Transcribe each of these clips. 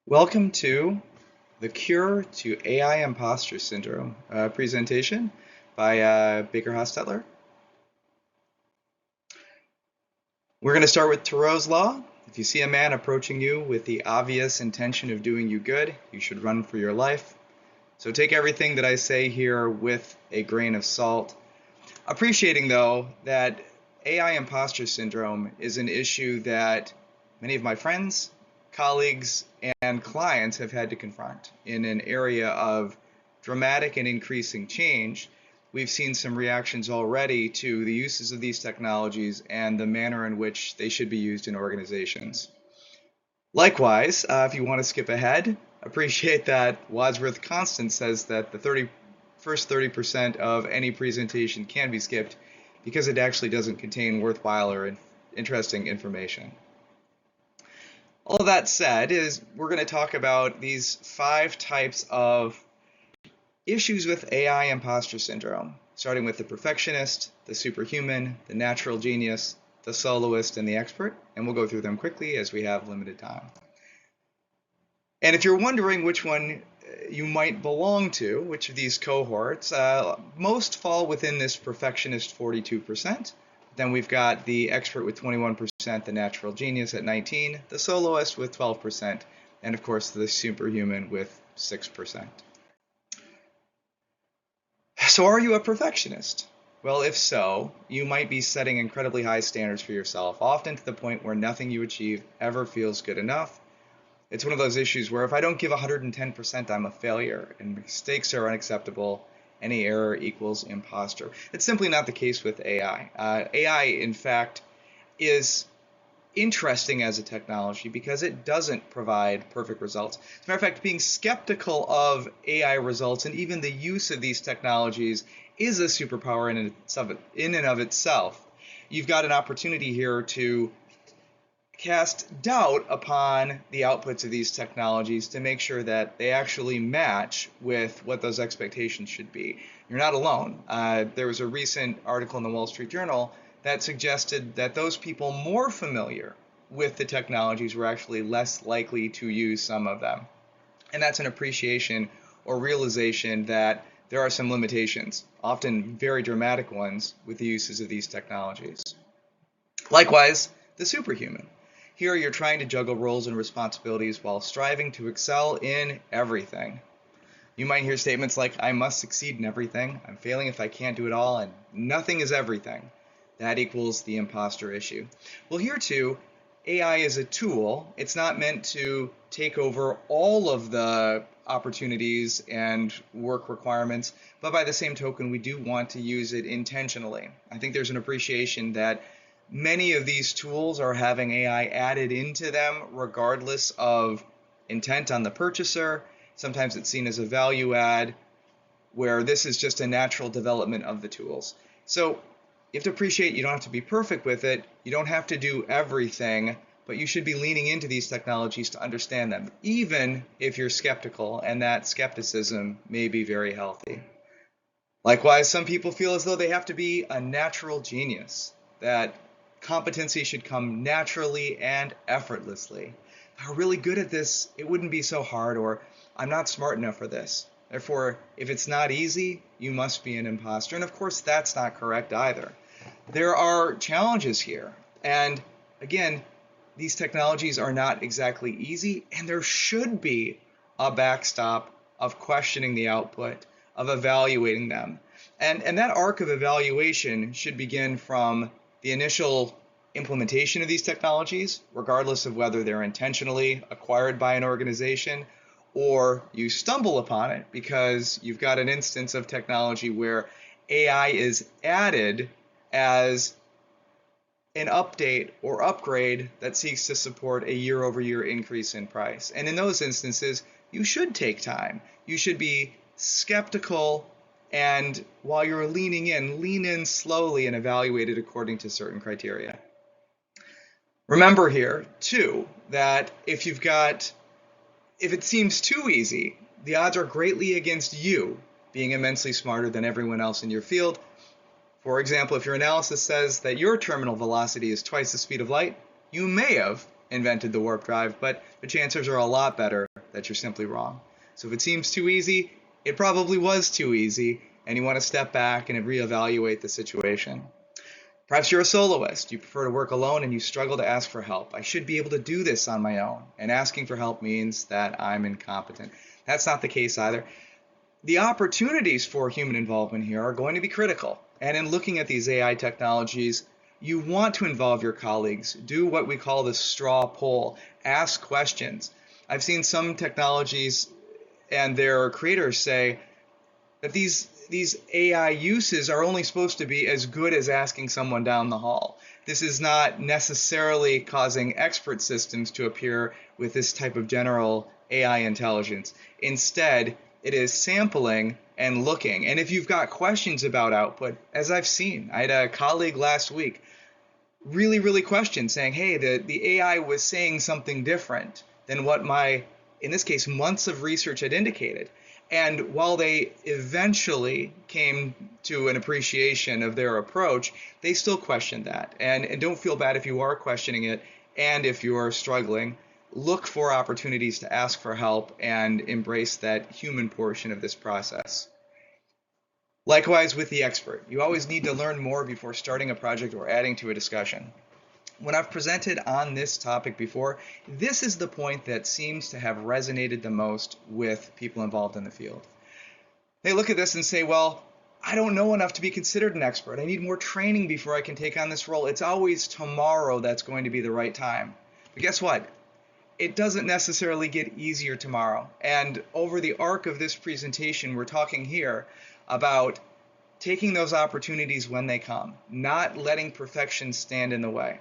Welcome to the Cure to AI Imposter Syndrome presentation by Baker Hostetler. We're going to start with Thoreau's Law. If you see a man approaching you with the obvious intention of doing you good, you should run for your life. So take everything that I say here with a grain of salt. Appreciating, though, that AI imposter syndrome is an issue that many of my friends, colleagues, and clients have had to confront in an area of dramatic and increasing change. We've seen some reactions already to the uses of these technologies and the manner in which they should be used in organizations. Likewise, if you want to skip ahead, appreciate that Wadsworth Constance says that the first 30% of any presentation can be skipped because it actually doesn't contain worthwhile or interesting information. All of that said is we're going to talk about these 5 types of issues with AI imposter syndrome, starting with the perfectionist, the superhuman, the natural genius, the soloist, and the expert, and we'll go through them quickly as we have limited time. And if you're wondering which one you might belong to, which of these cohorts, most fall within this perfectionist 42%. Then we've got the expert with 21%, the natural genius at 19%, the soloist with 12%, and of course the superhuman with 6%. So are you a perfectionist? Well, if so, you might be setting incredibly high standards for yourself, often to the point where nothing you achieve ever feels good enough. It's one of those issues where if I don't give 110%, I'm a failure, and mistakes are unacceptable. Any error equals imposter. It's simply not the case with AI. AI, in fact, is interesting as a technology because it doesn't provide perfect results. As a matter of fact, being skeptical of AI results and even the use of these technologies is a superpower in and of itself. You've got an opportunity here to cast doubt upon the outputs of these technologies to make sure that they actually match with what those expectations should be. You're not alone. There was a recent article in the Wall Street Journal that suggested that those people more familiar with the technologies were actually less likely to use some of them. And that's an appreciation or realization that there are some limitations, often very dramatic ones, with the uses of these technologies. Likewise, the superhuman. Here you're trying to juggle roles and responsibilities while striving to excel in everything. You might hear statements like, I must succeed in everything, I'm failing if I can't do it all, and nothing is everything. That equals the imposter issue. Well, here too, AI is a tool. It's not meant to take over all of the opportunities and work requirements, but by the same token, we do want to use it intentionally. I think there's an appreciation that many of these tools are having AI added into them regardless of intent on the purchaser. Sometimes it's seen as a value add, where this is just a natural development of the tools. So you have to appreciate you don't have to be perfect with it. You don't have to do everything, but you should be leaning into these technologies to understand them, even if you're skeptical, and that skepticism may be very healthy. Likewise, some people feel as though they have to be a natural genius, that competency should come naturally and effortlessly. If I'm really good at this, it wouldn't be so hard, or I'm not smart enough for this. Therefore, if it's not easy, you must be an imposter. And of course, that's not correct either. There are challenges here. And again, these technologies are not exactly easy, and there should be a backstop of questioning the output, of evaluating them. And that arc of evaluation should begin from the initial implementation of these technologies, regardless of whether they're intentionally acquired by an organization or you stumble upon it because you've got an instance of technology where AI is added as an update or upgrade that seeks to support a year-over-year increase in price. And in those instances, you should take time. You should be skeptical, and while you're leaning in, lean in slowly and evaluate it according to certain criteria. Remember here, too, that if it seems too easy, the odds are greatly against you being immensely smarter than everyone else in your field. For example, if your analysis says that your terminal velocity is twice the speed of light, you may have invented the warp drive, but the chances are a lot better that you're simply wrong. So if it seems too easy, it probably was too easy, and you want to step back and reevaluate the situation. Perhaps you're a soloist. You prefer to work alone and you struggle to ask for help. I should be able to do this on my own, and asking for help means that I'm incompetent. That's not the case either. The opportunities for human involvement here are going to be critical. And in looking at these AI technologies, you want to involve your colleagues. Do what we call the straw poll. Ask questions. I've seen some technologies and their creators say that these AI uses are only supposed to be as good as asking someone down the hall. This is not necessarily causing expert systems to appear with this type of general AI intelligence. Instead, it is sampling and looking. And if you've got questions about output, as I've seen, I had a colleague last week really questioned, saying, hey, the AI was saying something different than what my, in this case, months of research had indicated. And while they eventually came to an appreciation of their approach, they still questioned that. And don't feel bad if you are questioning it, and if you are struggling, look for opportunities to ask for help and embrace that human portion of this process. Likewise with the expert, you always need to learn more before starting a project or adding to a discussion. When I've presented on this topic before, this is the point that seems to have resonated the most with people involved in the field. They look at this and say, well, I don't know enough to be considered an expert. I need more training before I can take on this role. It's always tomorrow that's going to be the right time. But guess what? It doesn't necessarily get easier tomorrow. And over the arc of this presentation, we're talking here about taking those opportunities when they come, not letting perfection stand in the way.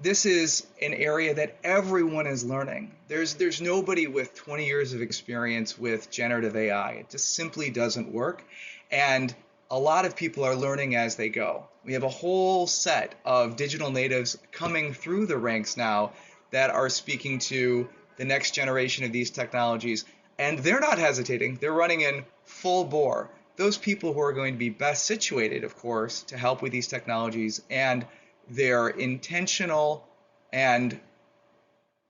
This is an area that everyone is learning. There's nobody with 20 years of experience with generative AI. It just simply doesn't work. And a lot of people are learning as they go. We have a whole set of digital natives coming through the ranks now that are speaking to the next generation of these technologies. And they're not hesitating. They're running in full bore. Those people who are going to be best situated, of course, to help with these technologies and their intentional and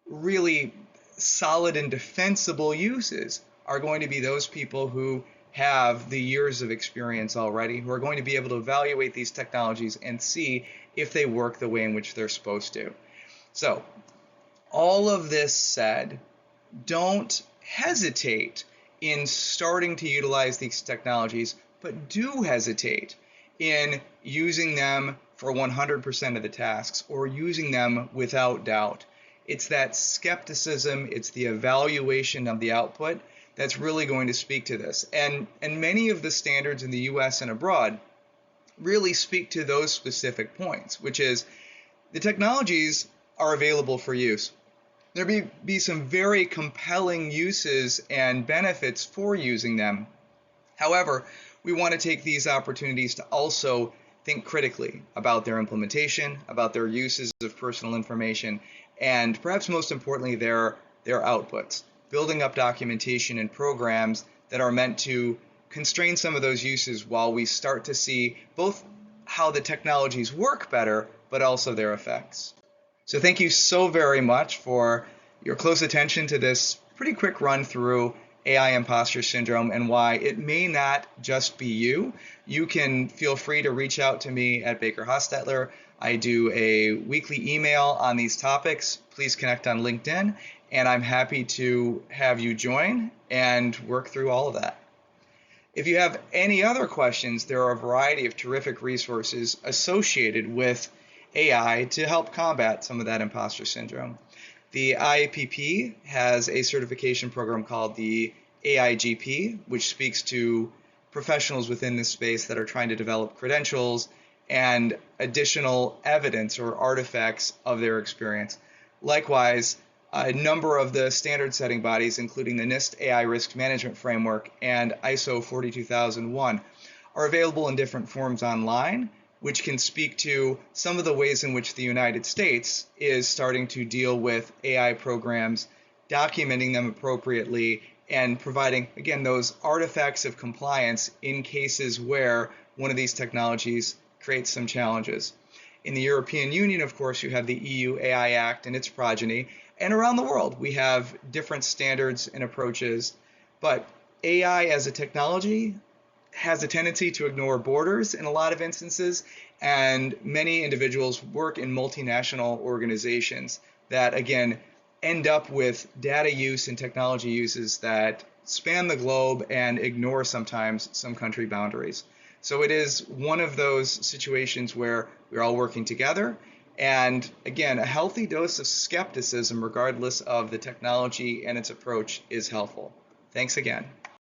really solid and defensible uses are going to be those people who have the years of experience already, who are going to be able to evaluate these technologies and see if they work the way in which they're supposed to. So, all of this said, don't hesitate in starting to utilize these technologies, but do hesitate in using them for 100% of the tasks or using them without doubt. It's that skepticism, it's the evaluation of the output that's really going to speak to this. And many of the standards in the US and abroad really speak to those specific points, which is the technologies are available for use. There may be some very compelling uses and benefits for using them. However, we want to take these opportunities to also think critically about their implementation, about their uses of personal information, and perhaps most importantly, their outputs. Building up documentation and programs that are meant to constrain some of those uses while we start to see both how the technologies work better, but also their effects. So thank you so very much for your close attention to this pretty quick run through AI imposter syndrome and why it may not just be you. You can feel free to reach out to me at Baker Hostetler. I do a weekly email on these topics. Please connect on LinkedIn, and I'm happy to have you join and work through all of that. If you have any other questions, there are a variety of terrific resources associated with AI to help combat some of that imposter syndrome. The IAPP has a certification program called the AIGP, which speaks to professionals within this space that are trying to develop credentials and additional evidence or artifacts of their experience. Likewise, a number of the standard-setting bodies, including the NIST AI Risk Management Framework and ISO 42001, are available in different forms online, which can speak to some of the ways in which the United States is starting to deal with AI programs, documenting them appropriately, and providing, again, those artifacts of compliance in cases where one of these technologies creates some challenges. In the European Union, of course, you have the EU AI Act and its progeny, And around the world, we have different standards and approaches. But AI as a technology has a tendency to ignore borders in a lot of instances, and many individuals work in multinational organizations that, again, end up with data use and technology uses that span the globe and ignore sometimes some country boundaries. So it is one of those situations where we're all working together. And again, a healthy dose of skepticism, regardless of the technology and its approach, is helpful. Thanks again.